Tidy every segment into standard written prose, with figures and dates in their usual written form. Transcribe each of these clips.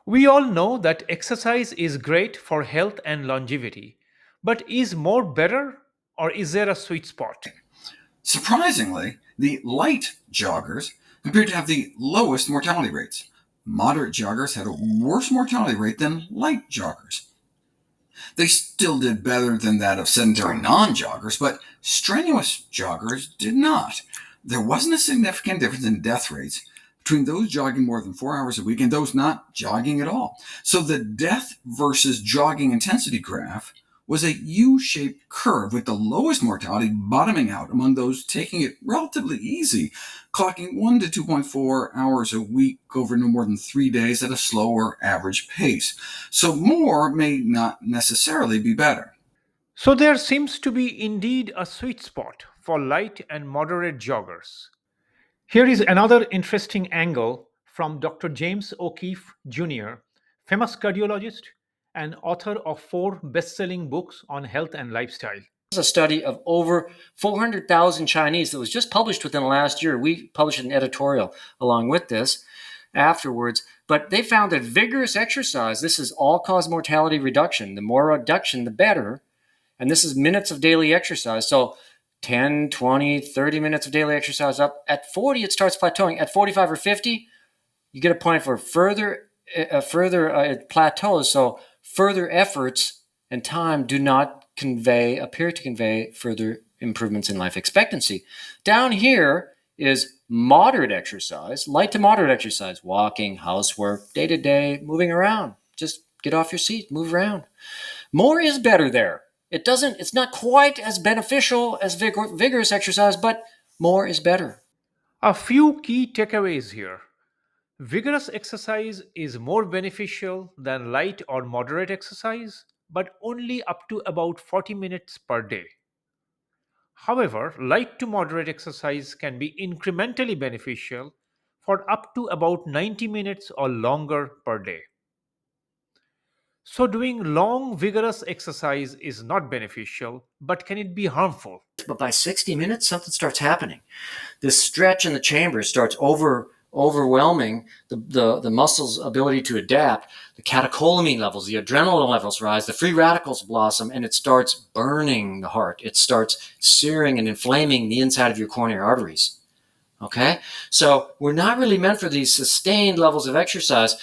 We all know that exercise is great for health and longevity, but is more better or is there a sweet spot? Surprisingly, the light joggers appeared to have the lowest mortality rates. Moderate joggers had a worse mortality rate than light joggers. They still did better than that of sedentary non joggers, but strenuous joggers did not. There wasn't a significant difference in death rates between those jogging more than 4 hours a week and those not jogging at all. So the death versus jogging intensity graph was a U shaped curve with the lowest mortality bottoming out among those taking it relatively easy, clocking 1 to 2.4 hours a week over no more than 3 days at a slower average pace. So more may not necessarily be better. So there seems to be indeed a sweet spot for light and moderate joggers. Here is another interesting angle from Dr. James O'Keefe Jr., famous cardiologist and author of four best selling books on health and lifestyle. This is a study of over 400,000 Chinese that was just published within the last year. We published an editorial along with this afterwards. But they found that vigorous exercise, this is all cause mortality reduction. The more reduction, the better. And this is minutes of daily exercise. So 10, 20, 30 minutes of daily exercise up. At 40, it starts plateauing. At 45 or 50, you get a point for further plateaus. So further efforts and time do not appear to convey further improvements in life expectancy. Down here is moderate exercise, light to moderate exercise, walking, housework, day to day, moving around. Just get off your seat, move around. More is better there. It's not quite as beneficial as vigorous exercise, but more is better. A few key takeaways here. Vigorous exercise is more beneficial than light or moderate exercise, but only up to about 40 minutes per day. However, light to moderate exercise can be incrementally beneficial for up to about 90 minutes or longer per day. So, doing long, vigorous exercise is not beneficial, but can it be harmful? But by 60 minutes, something starts happening. This stretch in the chamber starts overwhelming the muscle's ability to adapt. The catecholamine levels, the adrenaline levels rise, the free radicals blossom, and it starts burning the heart. It starts searing and inflaming the inside of your coronary arteries. Okay? So we're not really meant for these sustained levels of exercise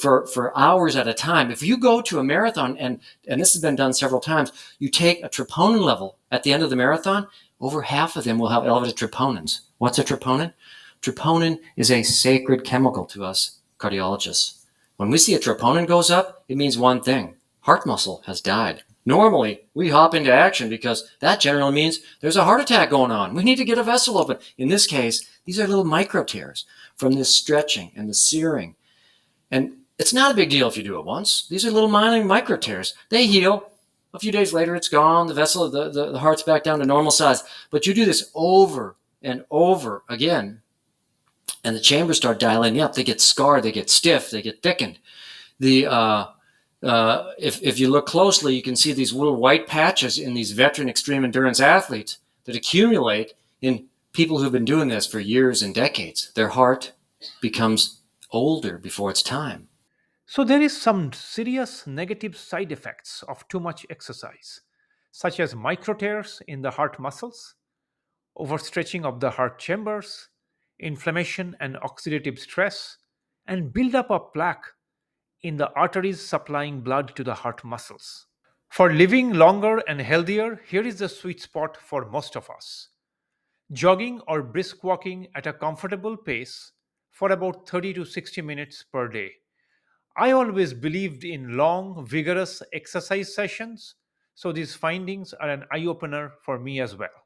for hours at a time. If you go to a marathon, and this has been done several times, you take a troponin level at the end of the marathon, over half of them will have elevated troponins. What's a troponin? Troponin is a sacred chemical to us cardiologists. When we see a troponin goes up, it means one thing: heart muscle has died. Normally, we hop into action because that generally means there's a heart attack going on. We need to get a vessel open. In this case, these are little micro tears from this stretching and the searing. And it's not a big deal if you do it once. These are little minor micro tears. They heal. A few days later, it's gone. The vessel, the heart's back down to normal size. But you do this over and over again, and the chambers start dilating up. They get scarred. They get stiff. They get thickened. The if you look closely, you can see these little white patches in these veteran extreme endurance athletes that accumulate in people who've been doing this for years and decades. Their heart becomes older before its time. So, there is some serious negative side effects of too much exercise, such as micro tears in the heart muscles, overstretching of the heart chambers, inflammation and oxidative stress, and buildup of plaque in the arteries supplying blood to the heart muscles. For living longer and healthier, here is the sweet spot for most of us: jogging or brisk walking at a comfortable pace for about 30 to 60 minutes per day. I always believed in long, vigorous exercise sessions, so these findings are an eye opener for me as well.